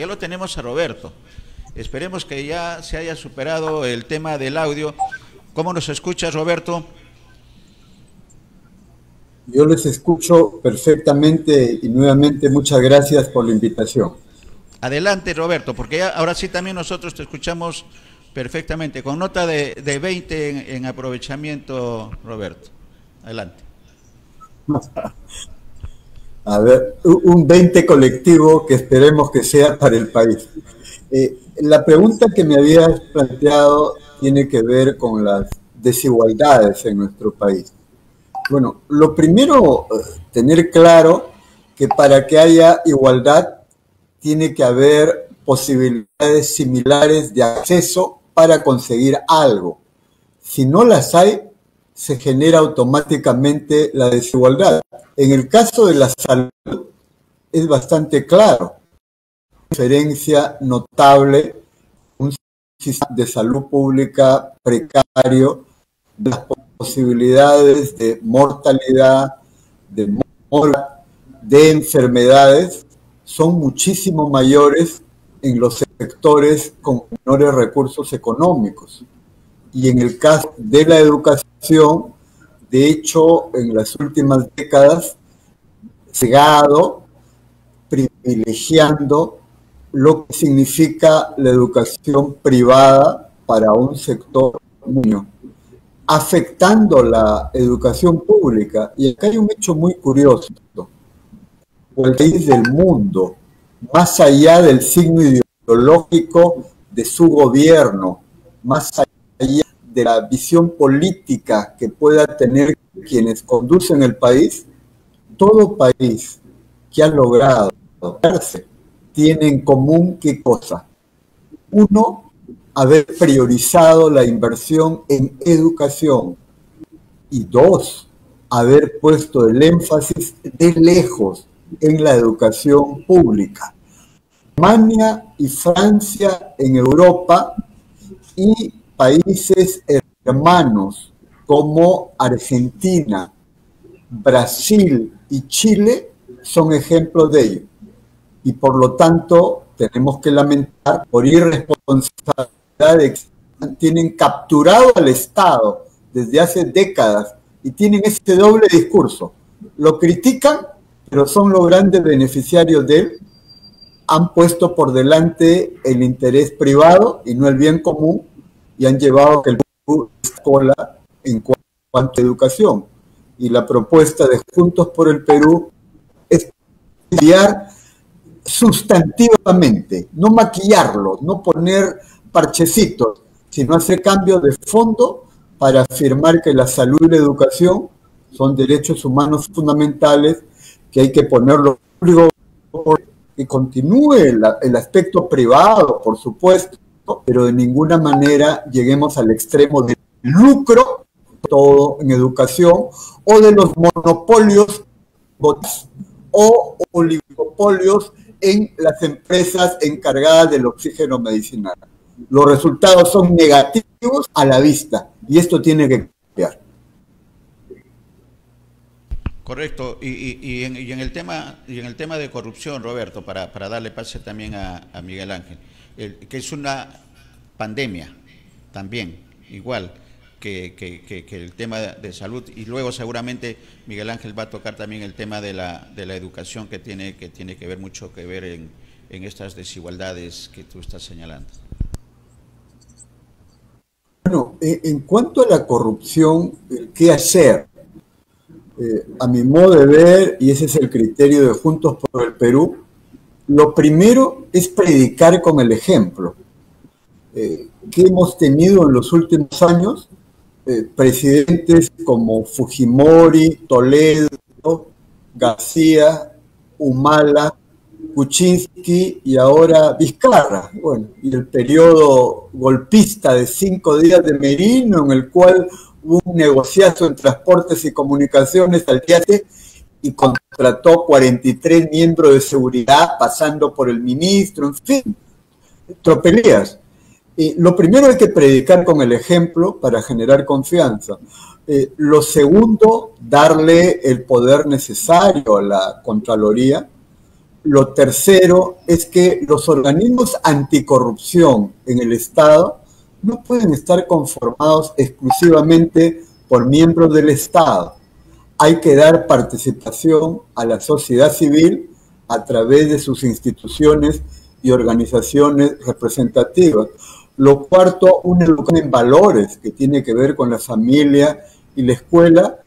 Ya lo tenemos a Roberto. Esperemos que ya se haya superado el tema del audio. ¿Cómo nos escuchas, Roberto? Yo les escucho perfectamente y nuevamente muchas gracias por la invitación. Adelante, Roberto, porque ya, ahora sí también nosotros te escuchamos perfectamente, con nota de 20 en aprovechamiento, Roberto. Adelante. A ver, un 20 colectivo que esperemos que sea para el país. La pregunta que me habías planteado tiene que ver con las desigualdades en nuestro país. Bueno, lo primero, tener claro que para que haya igualdad tiene que haber posibilidades similares de acceso para conseguir algo. Si no las hay, se genera automáticamente la desigualdad. En el caso de la salud es bastante claro. Una diferencia notable, un sistema de salud pública precario, las posibilidades de mortalidad, de enfermedades son muchísimo mayores en los sectores con menores recursos económicos. Y en el caso de la educación, de hecho, en las últimas décadas, se ha llegado privilegiando lo que significa la educación privada para un sector niño, afectando la educación pública. Y acá hay un hecho muy curioso. El país del mundo, más allá del signo ideológico de su gobierno, más allá de la visión política que pueda tener quienes conducen el país, todo país que ha logrado verse tiene en común ¿qué cosa? Uno, haber priorizado la inversión en educación. Y dos, haber puesto el énfasis de lejos en la educación pública. Alemania y Francia en Europa y países hermanos como Argentina, Brasil y Chile son ejemplos de ello. Y por lo tanto tenemos que lamentar por irresponsabilidad tienen capturado al Estado desde hace décadas y tienen ese doble discurso. Lo critican, pero son los grandes beneficiarios de él. Han puesto por delante el interés privado y no el bien común y han llevado que el Perú esté cola en cuanto a educación. Y la propuesta de Juntos por el Perú es cambiar sustantivamente, no maquillarlo, no poner parchecitos, sino hacer cambios de fondo para afirmar que la salud y la educación son derechos humanos fundamentales, que hay que ponerlo público, que continúe el aspecto privado, por supuesto, pero de ninguna manera lleguemos al extremo del lucro, todo en educación, o de los monopolios o oligopolios en las empresas encargadas del oxígeno medicinal. Los resultados son negativos a la vista y esto tiene que cambiar. Correcto. Y en el tema de corrupción, Roberto, para darle pase también a Miguel Ángel, que es una pandemia también, igual que el tema de salud, y luego seguramente Miguel Ángel va a tocar también el tema de la educación que tiene que ver mucho que ver en estas desigualdades que tú estás señalando. Bueno, en cuanto a la corrupción, ¿qué hacer? A mi modo de ver, y ese es el criterio de Juntos por el Perú, lo primero es predicar con el ejemplo. ¿Qué hemos tenido en los últimos años? Presidentes como Fujimori, Toledo, García, Humala, Kuczynski y ahora Vizcarra. Bueno, y el periodo golpista de 5 días de Merino, en el cual hubo un negociazo en transportes y comunicaciones al día y contrató 43 miembros de seguridad, pasando por el ministro, en fin, tropelías. Lo primero hay que predicar con el ejemplo para generar confianza. Lo segundo, darle el poder necesario a la Contraloría Lo tercero es que los organismos anticorrupción en el Estado no pueden estar conformados exclusivamente por miembros del Estado. Hay que dar participación a la sociedad civil a través de sus instituciones y organizaciones representativas. Lo cuarto, una educación en valores que tiene que ver con la familia y la escuela.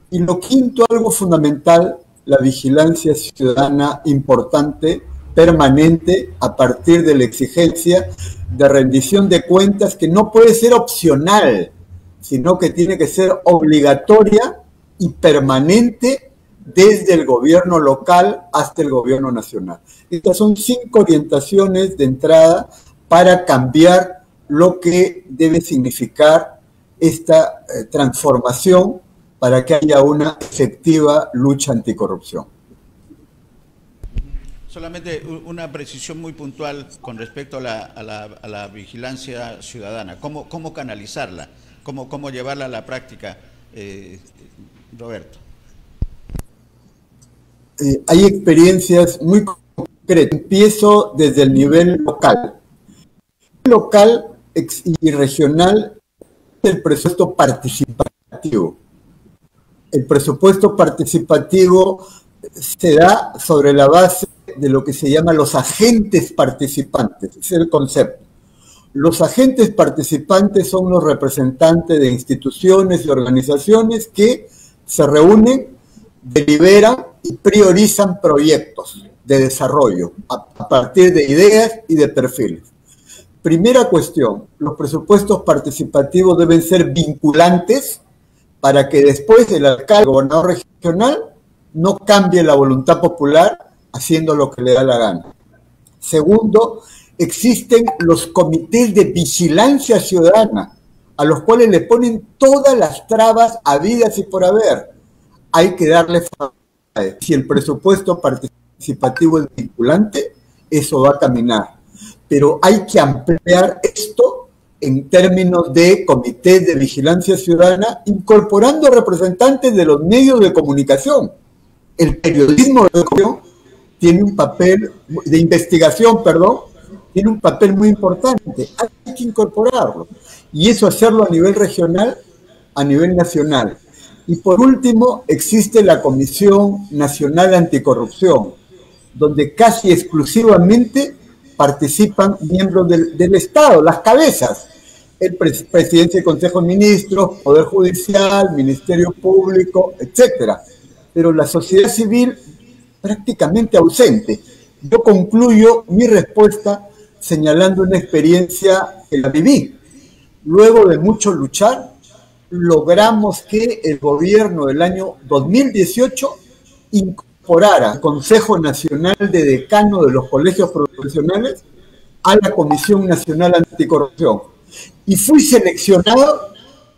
Y lo quinto, algo fundamental, la vigilancia ciudadana importante, permanente, a partir de la exigencia de rendición de cuentas que no puede ser opcional, sino que tiene que ser obligatoria y permanente desde el gobierno local hasta el gobierno nacional. Estas son 5 orientaciones de entrada para cambiar lo que debe significar esta transformación para que haya una efectiva lucha anticorrupción. Solamente una precisión muy puntual con respecto a la vigilancia ciudadana. ¿Cómo canalizarla? ¿Cómo llevarla a la práctica, Roberto? Hay experiencias muy concretas. Empiezo desde el nivel local. Local y regional, el presupuesto participativo. El presupuesto participativo se da sobre la base de lo que se llama los agentes participantes, ese es el concepto. Los agentes participantes son los representantes de instituciones y organizaciones que se reúnen, deliberan y priorizan proyectos de desarrollo a partir de ideas y de perfiles. Primera cuestión, los presupuestos participativos deben ser vinculantes para que después el alcalde, el gobernador regional, no cambie la voluntad popular haciendo lo que le da la gana. Segundo, existen los comités de vigilancia ciudadana, a los cuales le ponen todas las trabas habidas y por haber. Hay que darle facilidades. Si el presupuesto participativo es vinculante, eso va a caminar. Pero hay que ampliar esto en términos de comités de vigilancia ciudadana, incorporando representantes de los medios de comunicación. El periodismo de comunicación tiene un papel de investigación, tiene un papel muy importante. Hay que incorporarlo. Y eso hacerlo a nivel regional, a nivel nacional. Y por último, existe la Comisión Nacional Anticorrupción, donde casi exclusivamente participan miembros del Estado, las cabezas, el presidente del Consejo de Ministros, Poder Judicial, Ministerio Público, etcétera. Pero la sociedad civil prácticamente ausente. Yo concluyo mi respuesta señalando una experiencia que la viví. Luego de mucho luchar, logramos que el gobierno del año 2018 incorporara al Consejo Nacional de Decanos de los Colegios Profesionales a la Comisión Nacional Anticorrupción. Y fui seleccionado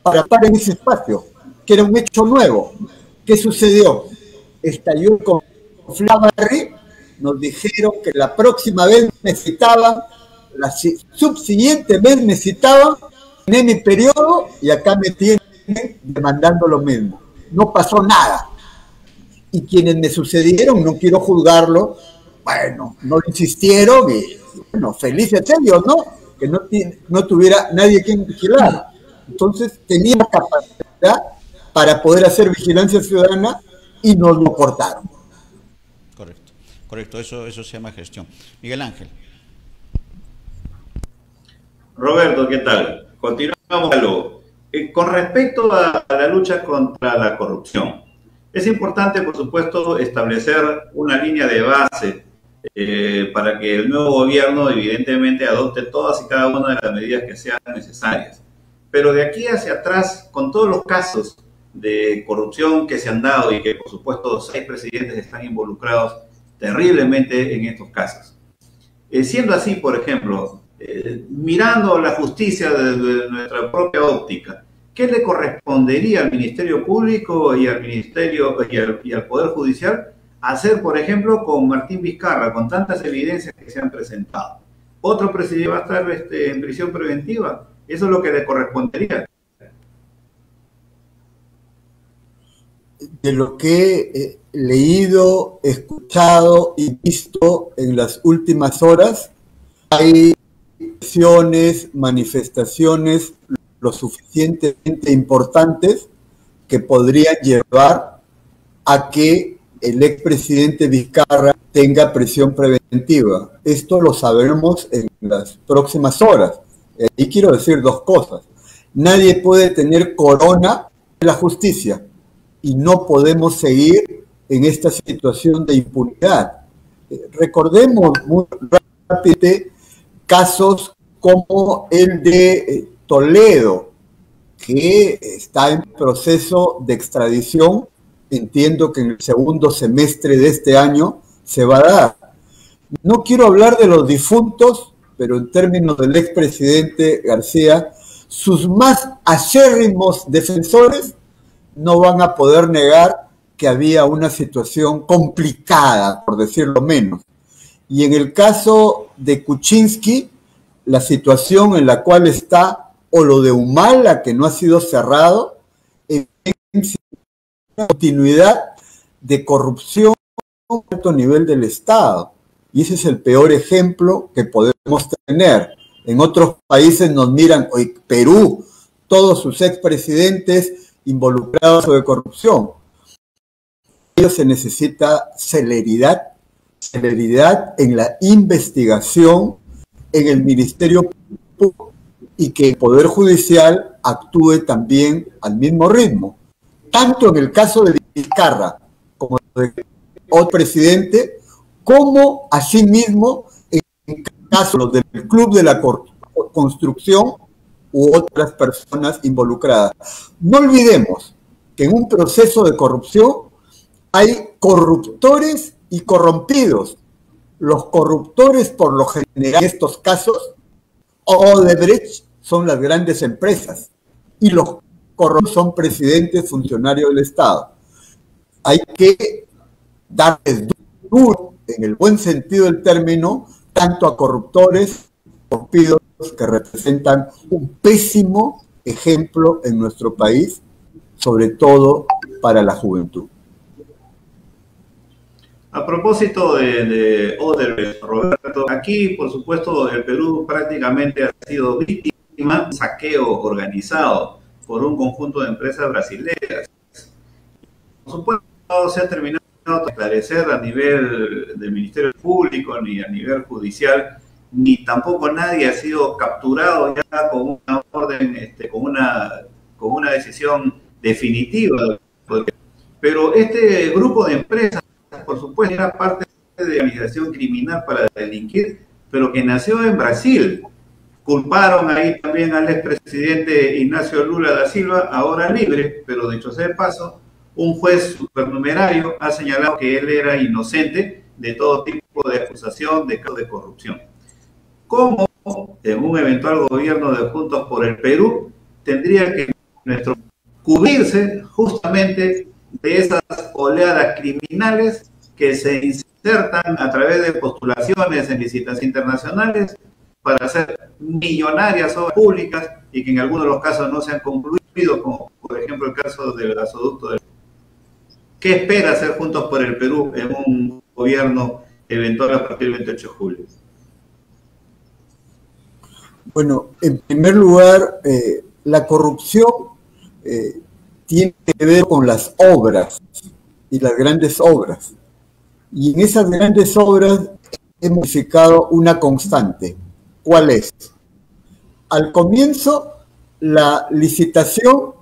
para estar en ese espacio, que era un hecho nuevo. ¿Qué sucedió? Estalló el conflicto Barry, nos dijeron que la próxima vez me citaban, la subsiguiente vez me citaban, en mi periodo y acá me tienen demandando lo mismo. No pasó nada. Y quienes me sucedieron, no quiero juzgarlo, bueno, no insistieron y, bueno, felices ellos, ¿no? Que no tuviera nadie quien vigilar. Entonces tenía capacidad para poder hacer vigilancia ciudadana y nos lo cortaron. Correcto, eso se llama gestión. Miguel Ángel. Roberto, ¿qué tal? Continuamos. Con respecto a la lucha contra la corrupción, es importante, por supuesto, establecer una línea de base para que el nuevo gobierno, evidentemente, adopte todas y cada una de las medidas que sean necesarias. Pero de aquí hacia atrás, con todos los casos de corrupción que se han dado y que, por supuesto, 6 presidentes están involucrados terriblemente en estos casos. Siendo así, por ejemplo, mirando la justicia desde nuestra propia óptica, ¿qué le correspondería al Ministerio Público y al Ministerio y al Poder Judicial hacer, por ejemplo, con Martín Vizcarra, con tantas evidencias que se han presentado? ¿Otro presidente va a estar en prisión preventiva? Eso es lo que le correspondería. de lo que he leído, escuchado y visto en las últimas horas, hay manifestaciones lo suficientemente importantes que podrían llevar a que el expresidente Vizcarra tenga prisión preventiva. Esto lo sabremos en las próximas horas. Y quiero decir dos cosas. Nadie puede tener corona en la justicia y no podemos seguir en esta situación de impunidad. Recordemos muy rápidamente casos como el de Toledo, que está en proceso de extradición. Entiendo que en el segundo semestre de este año se va a dar. No quiero hablar de los difuntos, pero en términos del expresidente García, sus más acérrimos defensores no van a poder negar que había una situación complicada, por decirlo menos. Y en el caso de Kuczynski, la situación en la cual está, o lo de Humala, que no ha sido cerrado, en continuidad de corrupción a alto nivel del Estado. Y ese es el peor ejemplo que podemos tener. En otros países nos miran, hoy Perú, todos sus expresidentes involucrados de corrupción. Ello se necesita celeridad en la investigación, en el Ministerio Público, y que el Poder Judicial actúe también al mismo ritmo. Tanto en el caso de Vizcarra como de otro presidente, como asimismo en casos del Club de la Construcción u otras personas involucradas. No olvidemos que en un proceso de corrupción hay corruptores y corrompidos. Los corruptores, por lo general, en estos casos, Odebrecht, son las grandes empresas, y los corruptos son presidentes, funcionarios del Estado. Hay que darles duro, en el buen sentido del término, tanto a corruptores, corrompidos, que representan un pésimo ejemplo en nuestro país, sobre todo para la juventud. A propósito de Odebrecht, Roberto, aquí, por supuesto, el Perú prácticamente ha sido víctima de un saqueo organizado por un conjunto de empresas brasileñas. Por supuesto, no se ha terminado de esclarecer a nivel del Ministerio Público ni a nivel judicial, ni tampoco nadie ha sido capturado ya con una orden, con una decisión definitiva. Pero este grupo de empresas, por supuesto, era parte de la organización criminal para delinquir, pero que nació en Brasil. Culparon ahí también al expresidente Ignacio Lula da Silva, ahora libre, pero dicho sea de paso, un juez supernumerario ha señalado que él era inocente de todo tipo de acusación de casos de corrupción. ¿Cómo en un eventual gobierno de Juntos por el Perú tendría que cubrirse justamente de esas oleadas criminales que se insertan a través de postulaciones en licitaciones internacionales para hacer millonarias obras públicas y que en algunos de los casos no se han concluido, como por ejemplo el caso del gasoducto del... ¿Qué espera hacer Juntos por el Perú en un gobierno eventual a partir del 28 de julio? Bueno, en primer lugar, la corrupción tiene que ver con las obras y las grandes obras. Y en esas grandes obras hemos identificado una constante. ¿Cuál es? Al comienzo, la licitación,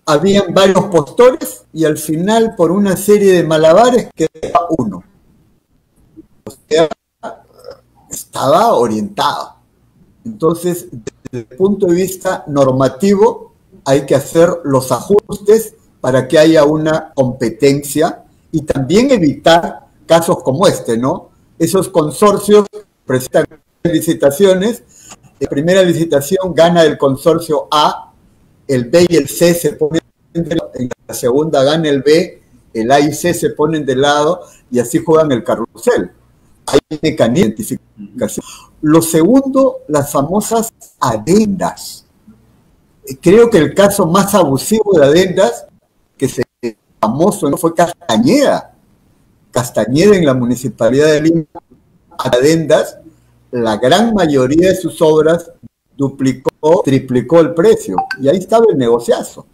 habían varios postores y al final, por una serie de malabares, quedaba uno. O sea, estaba orientado. Entonces, desde el punto de vista normativo, hay que hacer los ajustes para que haya una competencia y también evitar casos como este, ¿no? Esos consorcios presentan licitaciones, la primera licitación gana el consorcio A, el B y el C se ponen de lado, en la segunda gana el B, el A y C se ponen de lado y así juegan el carrusel. Hay mecanismos de identificación. Lo segundo, las famosas adendas. Creo que el caso más abusivo de adendas que se famoso no fue Castañeda. Castañeda en la Municipalidad de Lima, adendas, la gran mayoría de sus obras duplicó, triplicó el precio, y ahí estaba el negociazo.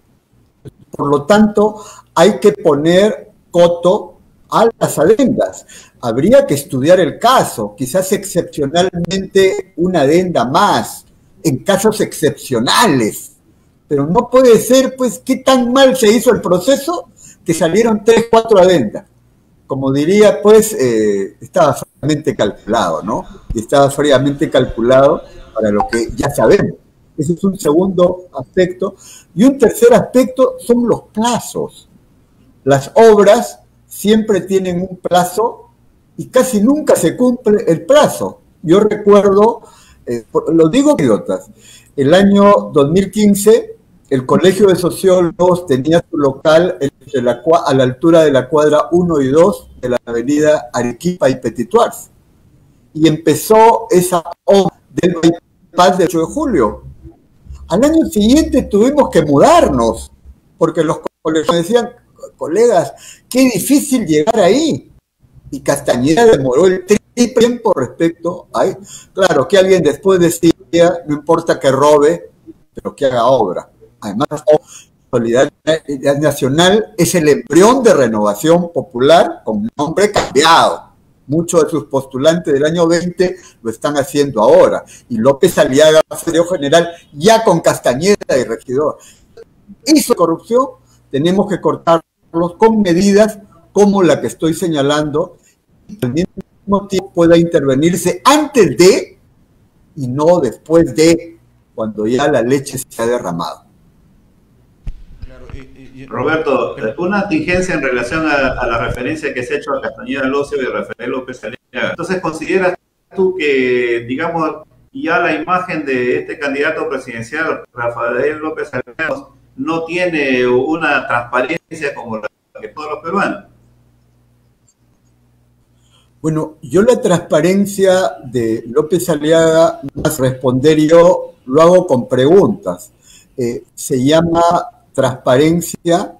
Por lo tanto, hay que poner coto a las adendas. Habría que estudiar el caso, quizás excepcionalmente una adenda más, en casos excepcionales. Pero no puede ser, pues, qué tan mal se hizo el proceso que salieron 3, 4 adendas. Como diría, pues, estaba fríamente calculado, ¿no? Y estaba fríamente calculado para lo que ya sabemos. Ese es un segundo aspecto. Y un tercer aspecto son los plazos. Las obras siempre tienen un plazo y casi nunca se cumple el plazo. Yo recuerdo, lo digo idiotas, el año 2015 el Colegio de Sociólogos tenía su local a la altura de la cuadra 1 y 2 de la avenida Arequipa y Petituars. Y empezó esa obra del bypass del 8 de julio. Al año siguiente tuvimos que mudarnos, porque los colegas decían, colegas, qué difícil llegar ahí. Y Castañeda demoró el triple tiempo respecto a ahí. Claro, que alguien después decía, no importa que robe, pero que haga obra. Además, Solidaridad Nacional es el embrión de Renovación Popular con nombre cambiado. Muchos de sus postulantes del año 20 lo están haciendo ahora. Y López Aliaga, secretario general, ya con Castañeda y regidor. Hizo corrupción, tenemos que cortarlos con medidas como la que estoy señalando, y al mismo tiempo pueda intervenirse antes de y no después de, cuando ya la leche se ha derramado. Roberto, una tingencia en relación a la referencia que se ha hecho a Castañeda Locio y Rafael López Aliaga. Entonces, ¿consideras tú que, digamos, ya la imagen de este candidato presidencial, Rafael López Aliaga, no tiene una transparencia como la que todos los peruanos? Bueno, yo la transparencia de López Aliaga, más responder yo, lo hago con preguntas. Se llama transparencia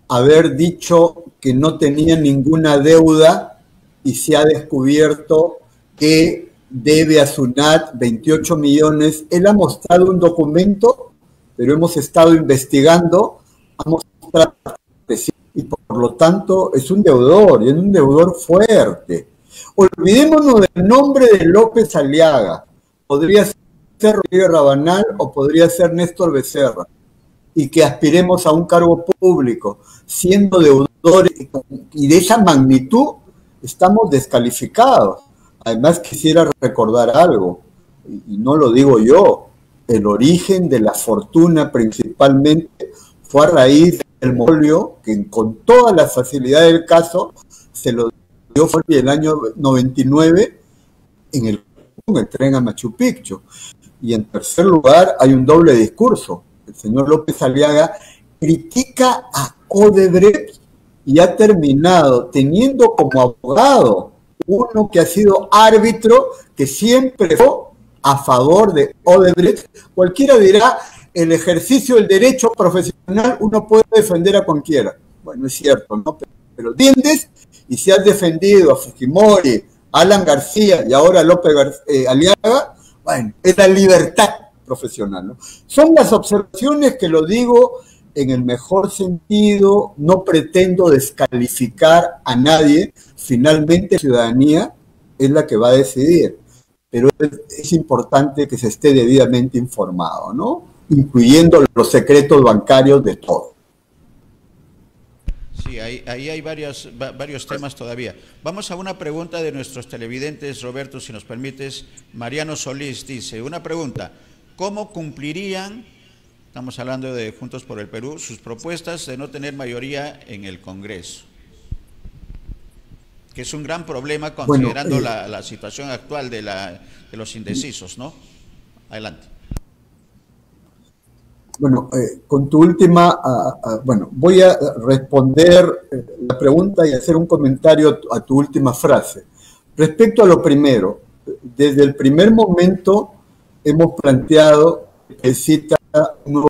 haber dicho que no tenía ninguna deuda y se ha descubierto que debe a SUNAT 28 millones. Él ha mostrado un documento, pero hemos estado investigando, ha mostrado que sí, y por lo tanto es un deudor, y es un deudor fuerte. Olvidémonos del nombre de López Aliaga. Podría ser Rodríguez Rabanal o podría ser Néstor Becerra. Y que aspiremos a un cargo público, siendo deudores y de esa magnitud, estamos descalificados. Además, quisiera recordar algo, y no lo digo yo, el origen de la fortuna principalmente fue a raíz del monopolio que con toda la facilidad del caso se lo dio en el año 99 en el tren a Machu Picchu. Y en tercer lugar hay un doble discurso. El señor López Aliaga critica a Odebrecht y ha terminado teniendo como abogado uno que ha sido árbitro, que siempre fue a favor de Odebrecht. Cualquiera dirá, el ejercicio del derecho profesional uno puede defender a cualquiera. Bueno, es cierto, ¿no? Pero entiendes, y si has defendido a Fujimori, Alan García y ahora López Aliaga, bueno, es la libertad profesional, ¿no? Son las observaciones que lo digo en el mejor sentido, no pretendo descalificar a nadie, finalmente la ciudadanía es la que va a decidir, pero es importante que se esté debidamente informado, ¿no? Incluyendo los secretos bancarios de todo. Sí, ahí hay varios temas todavía. Vamos a una pregunta de nuestros televidentes, Roberto, si nos permites. Mariano Solís dice, una pregunta, ¿cómo cumplirían, estamos hablando de Juntos por el Perú, sus propuestas de no tener mayoría en el Congreso? Que es un gran problema considerando la situación actual de los indecisos, ¿no? Adelante. Bueno, con tu última, bueno, voy a responder la pregunta y hacer un comentario a tu última frase. Respecto a lo primero, desde el primer momento hemos planteado que necesita un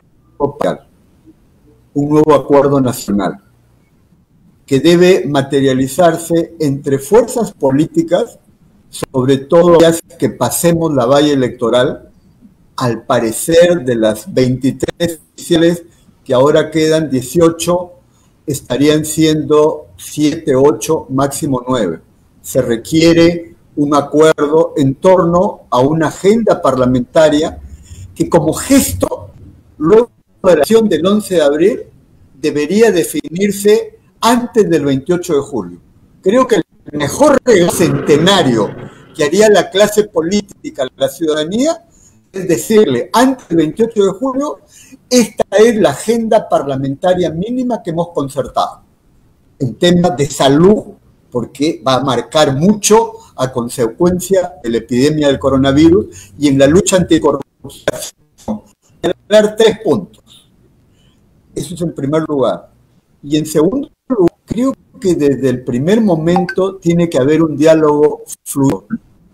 nuevo acuerdo nacional. que debe materializarse entre fuerzas políticas, sobre todo ya que pasemos la valla electoral. Al parecer, de las 23 oficiales que ahora quedan, 18 estarían siendo 7, 8, máximo 9. Se requiere un acuerdo en torno a una agenda parlamentaria que, como gesto, luego de la elección del 11 de abril, debería definirse antes del 28 de julio. Creo que el mejor regalo centenario que haría la clase política a la ciudadanía es decirle, antes del 28 de julio, esta es la agenda parlamentaria mínima que hemos concertado en temas de salud, porque va a marcar mucho a consecuencia de la epidemia del coronavirus, y en la lucha anticorrupción. Voy a dar 3 puntos. Eso es en primer lugar. Y en segundo lugar, creo que desde el primer momento tiene que haber un diálogo fluido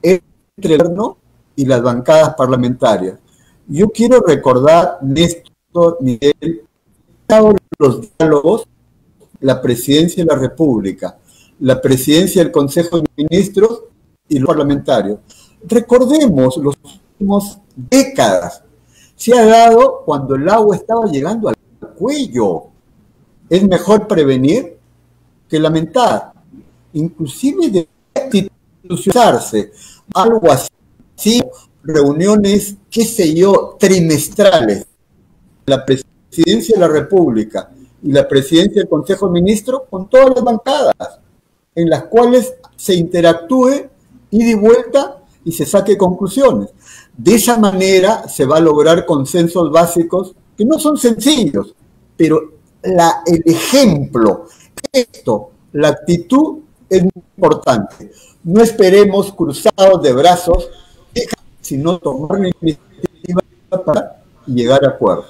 entre el gobierno y las bancadas parlamentarias. Yo quiero recordar, Néstor, Miguel, los diálogos, la Presidencia de la República, la Presidencia del Consejo de Ministros y los parlamentarios. Recordemos los últimos décadas. Se ha dado cuando el agua estaba llegando al cuello. Es mejor prevenir que lamentar. Inclusive de institucionalizarse algo así, reuniones, qué sé yo, trimestrales, la Presidencia de la República y la Presidencia del Consejo de Ministros con todas las bancadas, en las cuales se interactúe, ida y vuelta, y se saque conclusiones. De esa manera se va a lograr consensos básicos que no son sencillos, pero el ejemplo, la actitud es muy importante. No esperemos cruzados de brazos, sino tomar la iniciativa para llegar a acuerdos.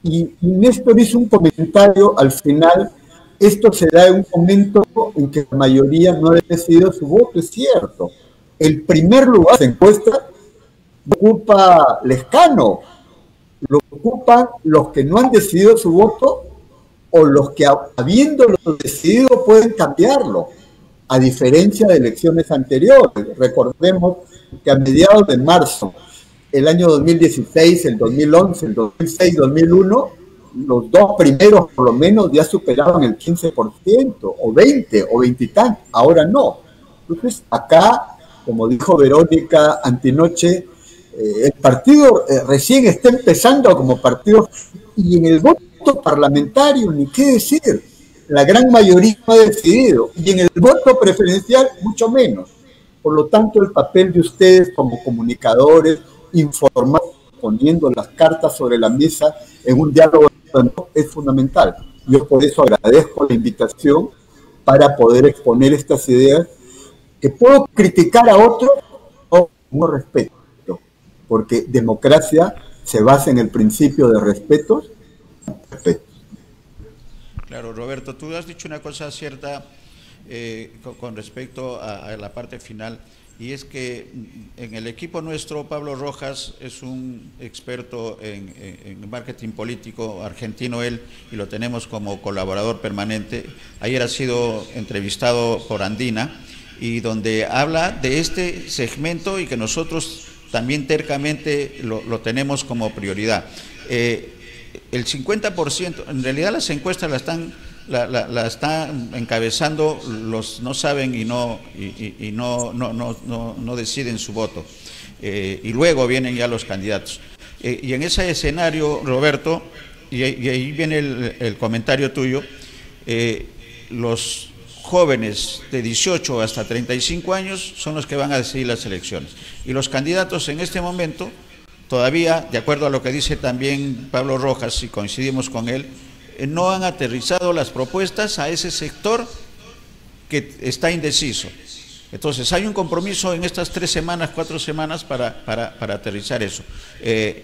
Y Néstor hizo un comentario al final. Esto se da en un momento en que la mayoría no ha decidido su voto, es cierto. El primer lugar de la encuesta lo ocupa Lescano, lo ocupan los que no han decidido su voto o los que, habiéndolo decidido, pueden cambiarlo, a diferencia de elecciones anteriores. Recordemos que a mediados de marzo, el año 2016, el 2011, el 2006, 2001, los dos primeros por lo menos ya superaban el 15%, o 20, o 20 y tantos. Ahora no. Entonces, acá, como dijo Verónica antinoche, el partido recién está empezando como partido, y en el voto parlamentario, ni qué decir, la gran mayoría ha decidido, y en el voto preferencial, mucho menos. Por lo tanto, el papel de ustedes como comunicadores, informando, poniendo las cartas sobre la mesa en un diálogo es fundamental. Yo por eso agradezco la invitación para poder exponer estas ideas que puedo criticar a otros o no respeto, porque democracia se basa en el principio de respeto. Claro, Roberto, tú has dicho una cosa cierta con respecto a la parte final, y es que en el equipo nuestro, Pablo Rojas es un experto en marketing político argentino él, y lo tenemos como colaborador permanente. Ayer ha sido entrevistado por Andina, y donde habla de este segmento y que nosotros también tercamente lo tenemos como prioridad. El 50%, en realidad las encuestas la están encabezando los no saben y no deciden su voto, y luego vienen ya los candidatos, y en ese escenario, Roberto, y ahí viene el comentario tuyo, los jóvenes de 18 hasta 35 años son los que van a decidir las elecciones, y los candidatos en este momento todavía, de acuerdo a lo que dice también Pablo Rojas, y coincidimos con él, no han aterrizado las propuestas a ese sector que está indeciso. Entonces, hay un compromiso en estas 3 semanas, 4 semanas para aterrizar eso.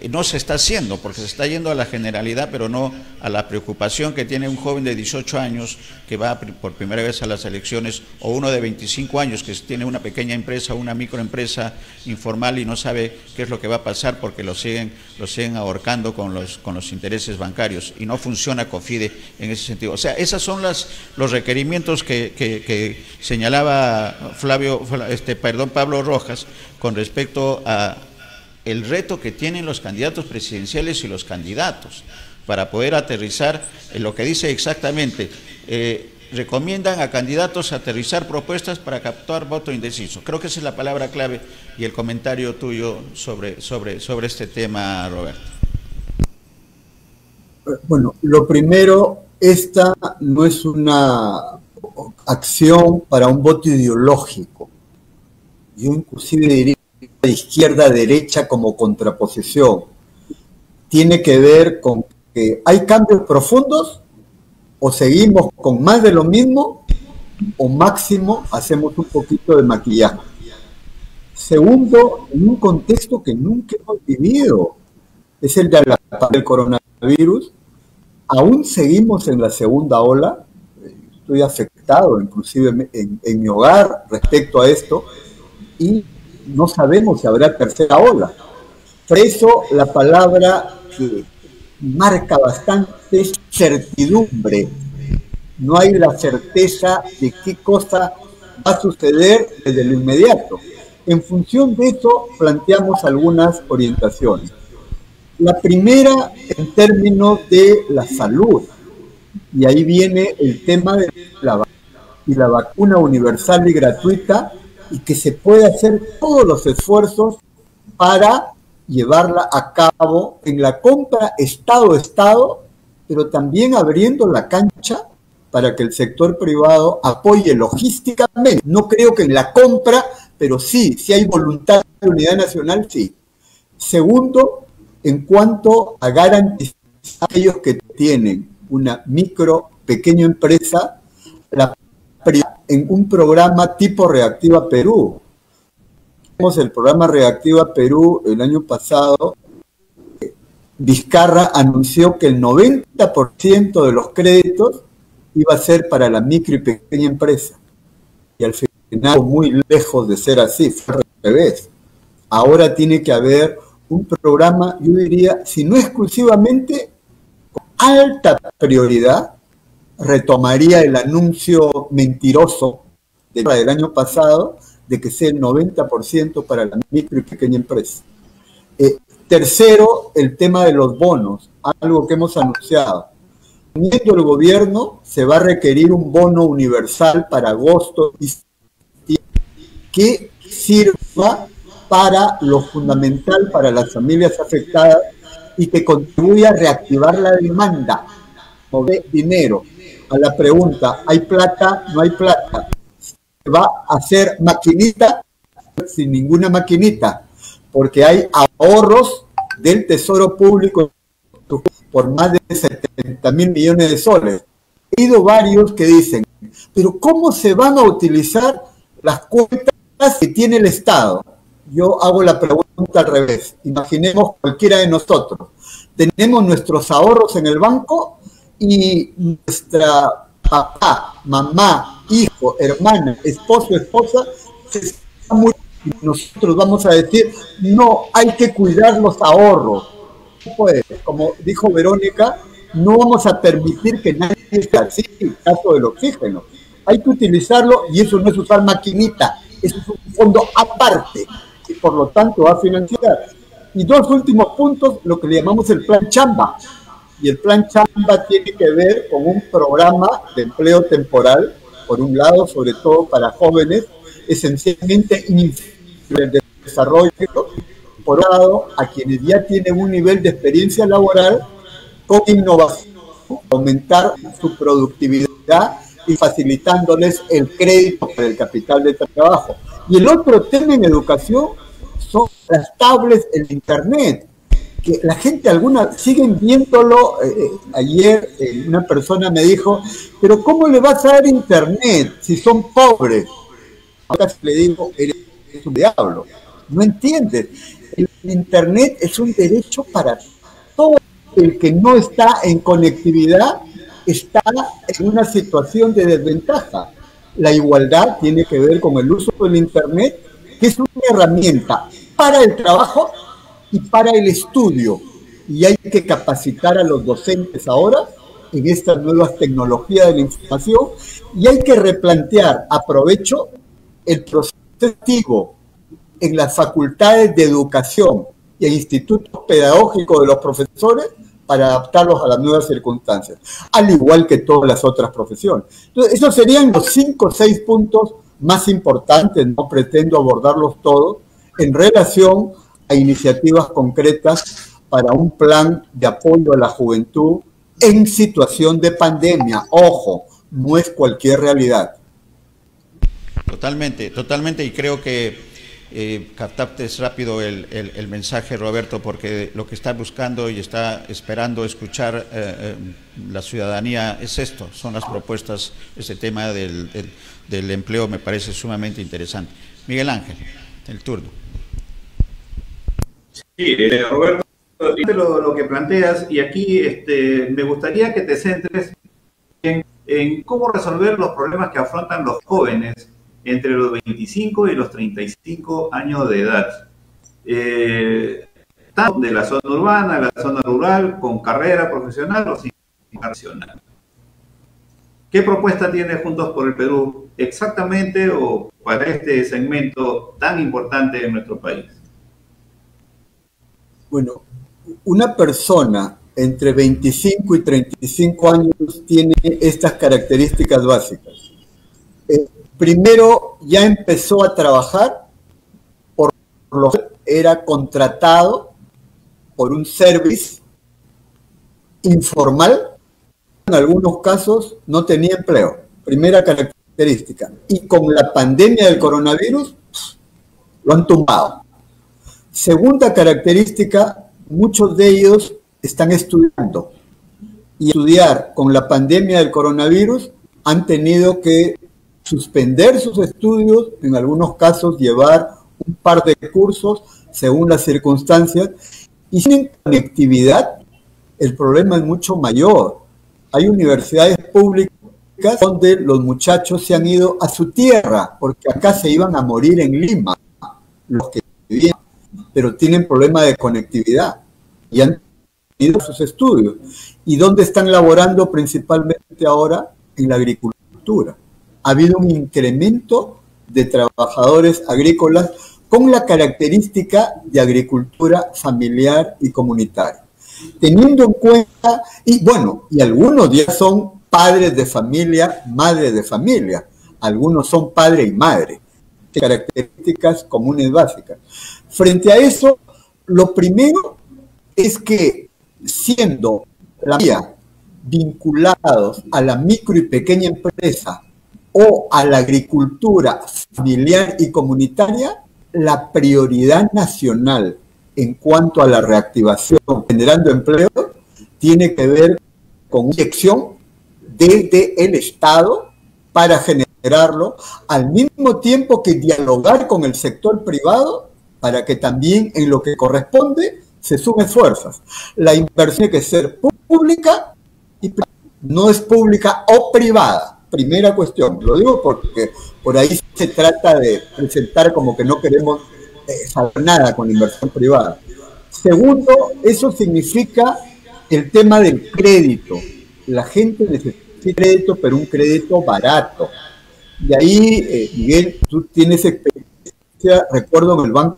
No se está haciendo, porque se está yendo a la generalidad, pero no a la preocupación que tiene un joven de 18 años que va por primera vez a las elecciones, o uno de 25 años que tiene una pequeña empresa, una microempresa informal y no sabe qué es lo que va a pasar porque lo siguen ahorcando con los intereses bancarios, y no funciona COFIDE en ese sentido. O sea, esos son los requerimientos que señalaba Pablo Rojas con respecto a el reto que tienen los candidatos presidenciales y los candidatos para poder aterrizar en lo que dice exactamente. Recomiendan a candidatos aterrizar propuestas para captar voto indeciso. Creo que esa es la palabra clave y el comentario tuyo sobre este tema, Roberto. Bueno, lo primero, esta no es una acción para un voto ideológico. Yo inclusive diría de izquierda a derecha como contraposición. Tiene que ver con que hay cambios profundos, o seguimos con más de lo mismo, o máximo hacemos un poquito de maquillaje. Segundo, en un contexto que nunca hemos vivido, es el de del coronavirus. Aún seguimos en la segunda ola. Estoy afectado inclusive en mi hogar respecto a esto, y no sabemos si habrá tercera ola. Por eso la palabra que marca bastante es certidumbre. No hay la certeza de qué cosa va a suceder desde lo inmediato. En función de eso planteamos algunas orientaciones. La primera, en términos de la salud, y ahí viene el tema de la vacuna universal y gratuita, y que se puede hacer todos los esfuerzos para llevarla a cabo en la compra Estado-Estado, pero también abriendo la cancha para que el sector privado apoye logísticamente. No creo que en la compra, pero sí, si hay voluntad de unidad nacional, sí. Segundo, en cuanto a garantizar a aquellos que tienen una pequeña empresa, en un programa tipo Reactiva Perú. El programa Reactiva Perú el año pasado, Vizcarra anunció que el 90% de los créditos iba a ser para la micro y pequeña empresa. Y al final, muy lejos de ser así, fue al revés. Ahora tiene que haber un programa, yo diría, si no exclusivamente, con alta prioridad. Retomaría el anuncio mentiroso del año pasado de que sea el 90% para la micro y pequeña empresa. Tercero, el tema de los bonos, algo que hemos anunciado. Viendo el gobierno, se va a requerir un bono universal para agosto que sirva para lo fundamental para las familias afectadas y que contribuya a reactivar la demanda, mover dinero. A la pregunta, ¿hay plata? ¿No hay plata? ¿Se va a hacer maquinita? Sin ninguna maquinita, porque hay ahorros del Tesoro Público por más de 70.000 millones de soles. He oído varios que dicen, pero ¿cómo se van a utilizar las cuentas que tiene el Estado? Yo hago la pregunta al revés. Imaginemos cualquiera de nosotros. Tenemos nuestros ahorros en el banco y nuestra papá, mamá, hijo, hermana, esposo, esposa, se está muriendo. Nosotros vamos a decir, no, hay que cuidar los ahorros. Pues, como dijo Verónica, no vamos a permitir que nadie esté así en el caso del oxígeno. Hay que utilizarlo, y eso no es usar maquinita, eso es un fondo aparte, y por lo tanto va a financiar. Y dos últimos puntos, lo que le llamamos el plan Chamba. Y el plan Chamba tiene que ver con un programa de empleo temporal, por un lado, sobre todo para jóvenes, esencialmente de desarrollo, por otro lado, a quienes ya tienen un nivel de experiencia laboral con innovación, aumentar su productividad y facilitándoles el crédito para el capital de trabajo. Y el otro tema en educación son las tablets, el internet, que la gente alguna siguen viéndolo. Ayer una persona me dijo, pero ¿cómo le vas a dar internet si son pobres? ahora le digo, eres un diablo. No entiendes. El Internet es un derecho para todo. El que no está en conectividad está en una situación de desventaja. La igualdad tiene que ver con el uso del Internet, que es una herramienta para el trabajo y para el estudio. Y hay que capacitar a los docentes ahora en estas nuevas tecnologías de la información y hay que replantear, aprovecho, el proceso activo en las facultades de educación y en institutos pedagógicos de los profesores para adaptarlos a las nuevas circunstancias, al igual que todas las otras profesiones. Entonces, esos serían los 5 o 6 puntos más importantes, no pretendo abordarlos todos, en relación a iniciativas concretas para un plan de apoyo a la juventud en situación de pandemia. Ojo, no es cualquier realidad. Totalmente, totalmente, y creo que captaste rápido el mensaje, Roberto, porque lo que está buscando y está esperando escuchar la ciudadanía es esto, son las propuestas, ese tema del empleo me parece sumamente interesante. Miguel Ángel, el turno. Sí, Roberto, lo que planteas, y aquí me gustaría que te centres en cómo resolver los problemas que afrontan los jóvenes entre los 25 y los 35 años de edad, tanto de la zona urbana, la zona rural, con carrera profesional o sin profesional. ¿Qué propuesta tiene Juntos por el Perú exactamente o para este segmento tan importante en nuestro país? Bueno, una persona entre 25 y 35 años tiene estas características básicas. Primero, ya empezó a trabajar, por lo que era contratado por un service informal, en algunos casos no tenía empleo. Primera característica. Y con la pandemia del coronavirus, lo han tumbado. Segunda característica, muchos de ellos están estudiando. Y estudiar con la pandemia del coronavirus han tenido que suspender sus estudios, en algunos casos llevar un par de cursos según las circunstancias, y sin conectividad el problema es mucho mayor. Hay universidades públicas donde los muchachos se han ido a su tierra, porque acá se iban a morir en Lima, los que vivían, pero tienen problemas de conectividad y han ido a sus estudios. ¿Y dónde están laborando principalmente ahora? En la agricultura. Ha habido un incremento de trabajadores agrícolas con la característica de agricultura familiar y comunitaria. Teniendo en cuenta, y bueno, y algunos ya son padres de familia, madres de familia, algunos son padre y madre, características comunes básicas. Frente a eso, lo primero es que siendo la mayoría vinculados a la micro y pequeña empresa o a la agricultura familiar y comunitaria, la prioridad nacional en cuanto a la reactivación generando empleo tiene que ver con una inyección desde el Estado para generarlo, al mismo tiempo que dialogar con el sector privado para que también en lo que corresponde se sumen fuerzas. La inversión tiene que ser pública y privada, no es pública o privada. Primera cuestión, lo digo porque por ahí se trata de presentar como que no queremos saber nada con inversión privada. Segundo, eso significa el tema del crédito. La gente necesita crédito, pero un crédito barato. Y ahí, Miguel, tú tienes experiencia, recuerdo en el Banco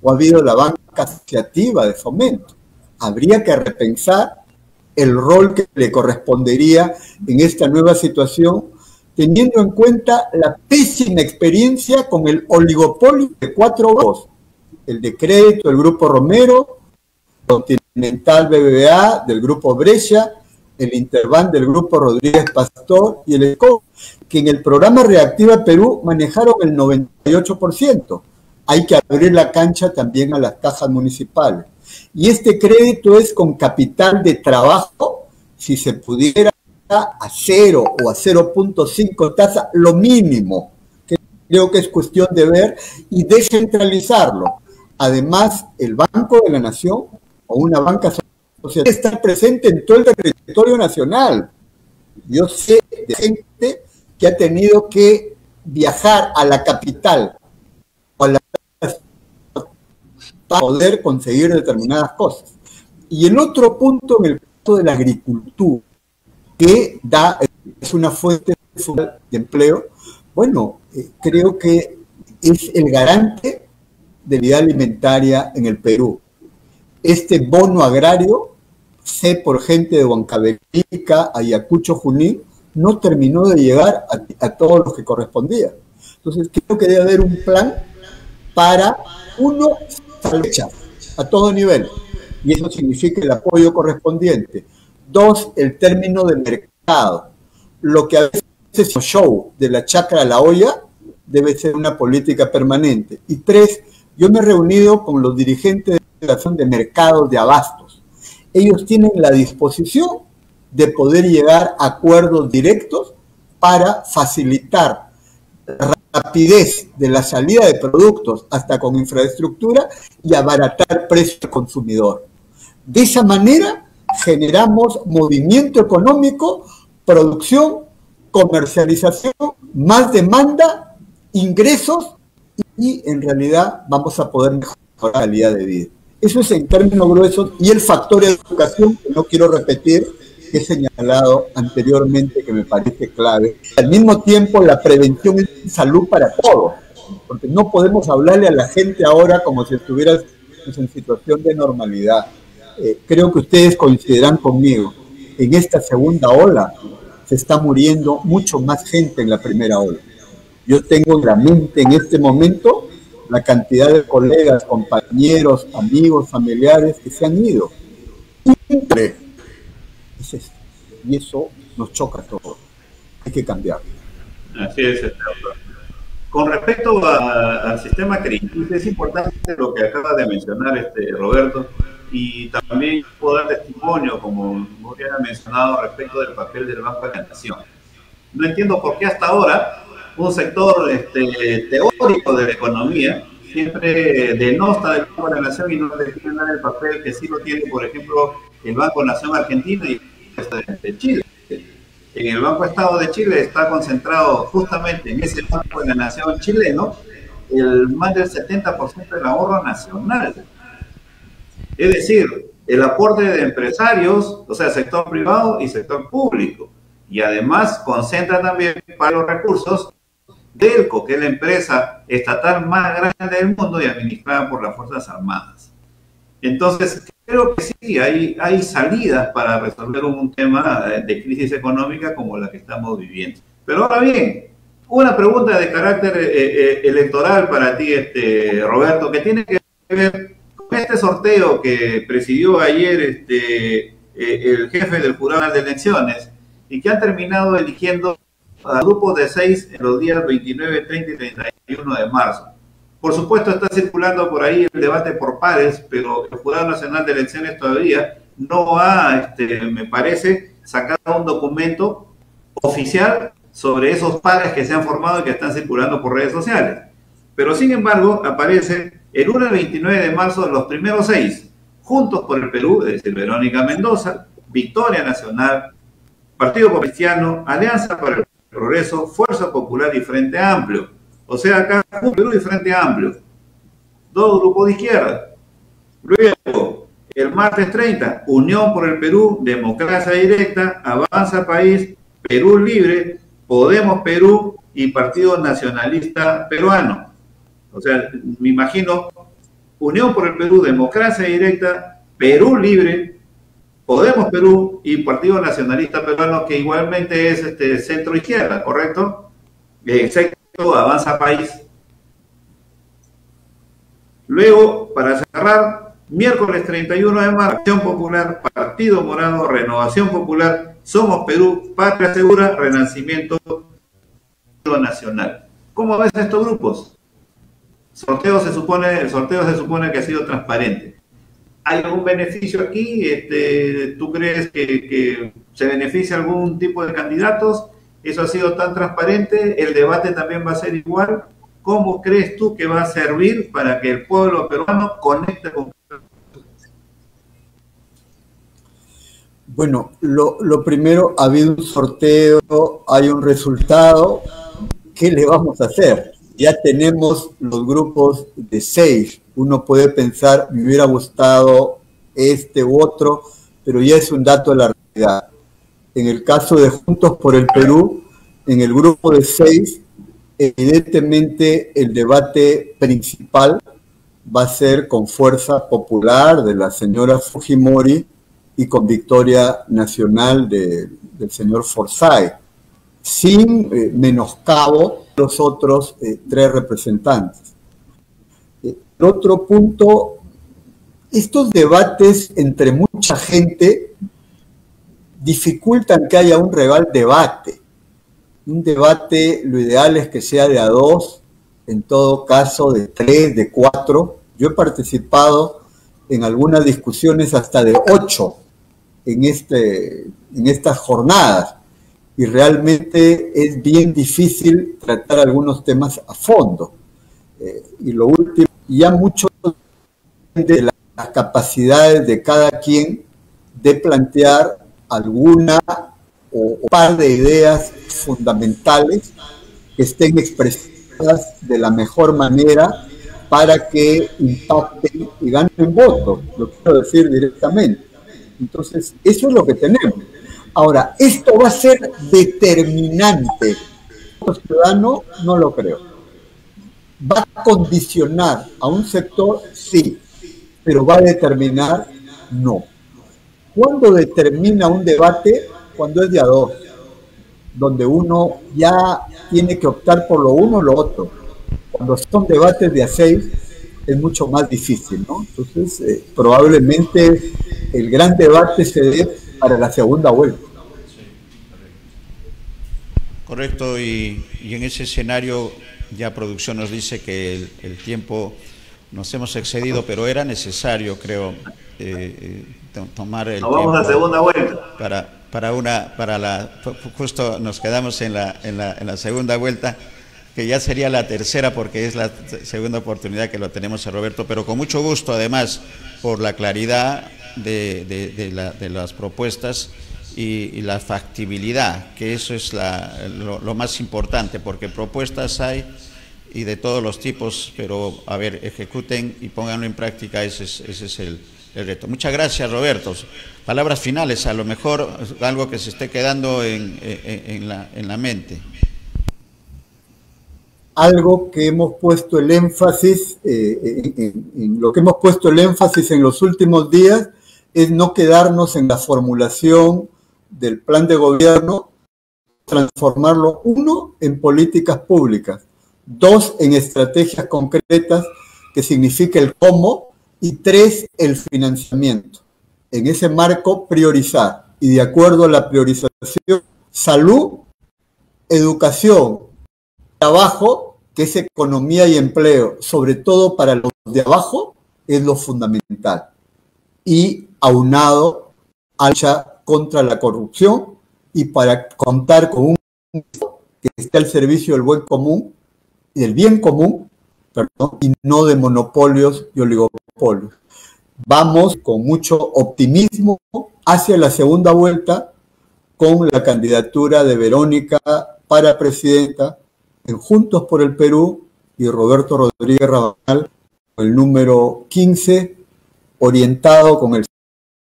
o ha habido la banca asociativa de fomento. Habría que repensar el rol que le correspondería en esta nueva situación, teniendo en cuenta la pésima experiencia con el oligopolio de 4 bancos, el de crédito del Grupo Romero, Continental BBVA del Grupo Brescia, el Interbank del Grupo Rodríguez Pastor y el ECO, que en el programa Reactiva Perú manejaron el 98%. Hay que abrir la cancha también a las cajas municipales. Y este crédito es con capital de trabajo, si se pudiera a 0 o a 0.5 tasa, lo mínimo, que Creo que es cuestión de ver y descentralizarlo. Además, el Banco de la Nación o una banca social está presente en todo el territorio nacional. Yo sé de gente que ha tenido que viajar a la capital o a la para poder conseguir determinadas cosas. Y el otro punto en el caso de la agricultura, que es una fuente de empleo, bueno, creo que es el garante de vida alimentaria en el Perú. Este bono agrario, sé por gente de Huancavelica, Ayacucho, Junín, no terminó de llegar a todos los que correspondía. Entonces creo que debe haber un plan para, uno, fecha a todo nivel, y eso significa el apoyo correspondiente. Dos, el término de mercado. Lo que a veces es un show de la chacra a la olla debe ser una política permanente. Y tres, yo me he reunido con los dirigentes de la Asociación de Mercados de Abastos. Ellos tienen la disposición de poder llegar a acuerdos directos para facilitar la rapidez de la salida de productos hasta con infraestructura y abaratar precio al consumidor. De esa manera generamos movimiento económico, producción, comercialización, más demanda, ingresos y en realidad vamos a poder mejorar la calidad de vida. Eso es en términos gruesos y el factor educación, que no quiero repetir, que he señalado anteriormente, que me parece clave. Al mismo tiempo, la prevención es salud para todos, porque no podemos hablarle a la gente ahora como si estuvieras en situación de normalidad. Creo que ustedes coincidirán conmigo. En esta segunda ola se está muriendo mucho más gente en la primera ola. Yo tengo en la mente en este momento la cantidad de colegas, compañeros, amigos, familiares que se han ido. Y eso nos choca a todos. Hay que cambiar. Así es. Con respecto al sistema crediticio, es importante lo que acaba de mencionar Roberto, y también puedo dar testimonio, como ya ha mencionado, respecto del papel del Banco de la Nación. No entiendo por qué hasta ahora un sector teórico de la economía siempre denosta del Banco de la Nación y no le quieren dar el papel que sí lo tiene, por ejemplo, el Banco Nación Argentina y de Chile. En el Banco Estado de Chile está concentrado justamente en ese Banco de la Nación chileno más del 70% del ahorro nacional. Es decir, el aporte de empresarios, o sea, sector privado y sector público. Y además concentra también para los recursos DELCO, que es la empresa estatal más grande del mundo y administrada por las Fuerzas Armadas. Entonces, creo que sí, hay salidas para resolver un tema de crisis económica como la que estamos viviendo. Pero ahora bien, una pregunta de carácter electoral para ti, Roberto, que tiene que ver con este sorteo que presidió ayer el jefe del Jurado Nacional de Elecciones y que han terminado eligiendo a grupos de 6 en los días 29, 30 y 31 de marzo. Por supuesto está circulando por ahí el debate por pares, pero el Jurado Nacional de Elecciones todavía no ha, me parece, sacado un documento oficial sobre esos pares que se han formado y que están circulando por redes sociales. Pero sin embargo aparece el lunes 29 de marzo los primeros 6, Juntos por el Perú, es decir, Verónica Mendoza, Victoria Nacional, Partido Cristiano, Alianza para el Progreso, Fuerza Popular y Frente Amplio. O sea, acá Perú y Frente Amplio. Dos grupos de izquierda. Luego, el martes 30, Unión por el Perú, Democracia Directa, Avanza País, Perú Libre, Podemos Perú y Partido Nacionalista Peruano. O sea, me imagino Unión por el Perú, Democracia Directa, Perú Libre, Podemos Perú y Partido Nacionalista Peruano, que igualmente es centro izquierda, ¿correcto? Excepto Avanza País. Luego, para cerrar, miércoles 31 de marzo, Acción Popular, Partido Morado, Renovación Popular, Somos Perú, Patria Segura, Renacimiento Nacional. ¿Cómo ves estos grupos? El sorteo se supone que ha sido transparente. ¿Hay algún beneficio aquí? ¿Tú crees que se beneficia algún tipo de candidatos? ¿Eso ha sido tan transparente? ¿El debate también va a ser igual? ¿cómo crees tú que va a servir para que el pueblo peruano conecte con... Bueno, lo primero, ha habido un sorteo, hay un resultado. ¿Qué le vamos a hacer? Ya tenemos los grupos de 6. Uno puede pensar, me hubiera gustado este u otro, pero ya es un dato de la realidad. En el caso de Juntos por el Perú, en el grupo de 6, evidentemente el debate principal va a ser con Fuerza Popular de la señora Fujimori y con Victoria Nacional del señor Forsyth, sin menoscabo los otros 3 representantes. El otro punto, estos debates entre mucha gente dificultan que haya un real debate. Un debate, lo ideal es que sea de a 2, en todo caso de 3, de 4. Yo he participado en algunas discusiones hasta de 8 en estas jornadas, y realmente es bien difícil tratar algunos temas a fondo. Y lo último, ya mucho de las capacidades de cada quien de plantear alguna o par de ideas fundamentales que estén expresadas de la mejor manera para que impacten y ganen votos, lo quiero decir directamente. Entonces, eso es lo que tenemos. Ahora, ¿esto va a ser determinante? Los ciudadanos no lo creo. ¿Va a condicionar a un sector? Sí, pero ¿va a determinar? No. ¿Cuándo determina un debate? Cuando es de a 2, donde uno ya tiene que optar por lo uno o lo otro. Cuando son debates de a 6, es mucho más difícil, ¿no? Entonces, probablemente el gran debate se dé para la segunda vuelta. Correcto, y en ese escenario ya producción nos dice que el tiempo nos hemos excedido, pero era necesario, creo, tomar el tiempo. Vamos a la segunda vuelta. Justo nos quedamos en la segunda vuelta, que ya sería la tercera porque es la segunda oportunidad que lo tenemos a Roberto, pero con mucho gusto además por la claridad de las propuestas y la factibilidad, que eso es lo más importante, porque propuestas hay y de todos los tipos, pero a ver, ejecuten y pónganlo en práctica, ese es el reto. Muchas gracias, Roberto. Palabras finales, a lo mejor algo que se esté quedando en la mente. Algo que hemos puesto el énfasis, en lo que hemos puesto el énfasis en los últimos días, es no quedarnos en la formulación del plan de gobierno, transformarlo, 1, en políticas públicas, 2, en estrategias concretas, que significa el cómo, y 3, el financiamiento. En ese marco, priorizar, y de acuerdo a la priorización, salud, educación, trabajo, que es economía y empleo, sobre todo para los de abajo, es lo fundamental. Y aunado a la lucha contra la corrupción y para contar con un que esté al servicio del buen común y del bien común, perdón, y no de monopolios y oligopolios. Vamos con mucho optimismo hacia la segunda vuelta con la candidatura de Verónica para presidenta en Juntos por el Perú y Roberto Rodríguez Rabanal, el número 15, orientado con el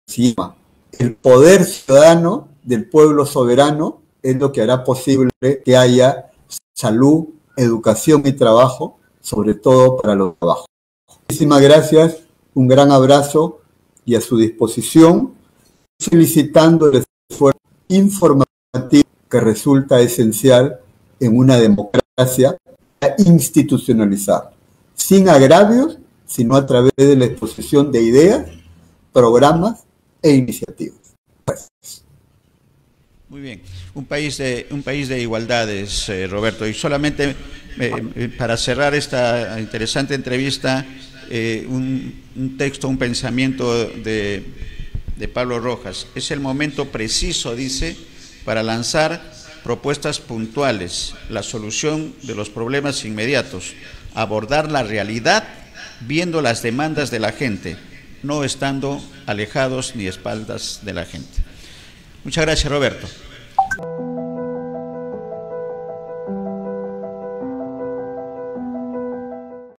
CIMA. El poder ciudadano del pueblo soberano es lo que hará posible que haya salud, educación y trabajo, sobre todo para los trabajos. Muchísimas gracias, un gran abrazo y a su disposición, solicitando el esfuerzo informativo que resulta esencial en una democracia institucionalizada, sin agravios, sino a través de la exposición de ideas, programas e iniciativas. Gracias. Muy bien, un país de igualdades, Roberto, y solamente para cerrar esta interesante entrevista, un texto, un pensamiento de Pablo Rojas. Es el momento preciso, dice, para lanzar propuestas puntuales, la solución de los problemas inmediatos, abordar la realidad viendo las demandas de la gente, no estando alejados ni espaldas de la gente. Muchas gracias, Roberto.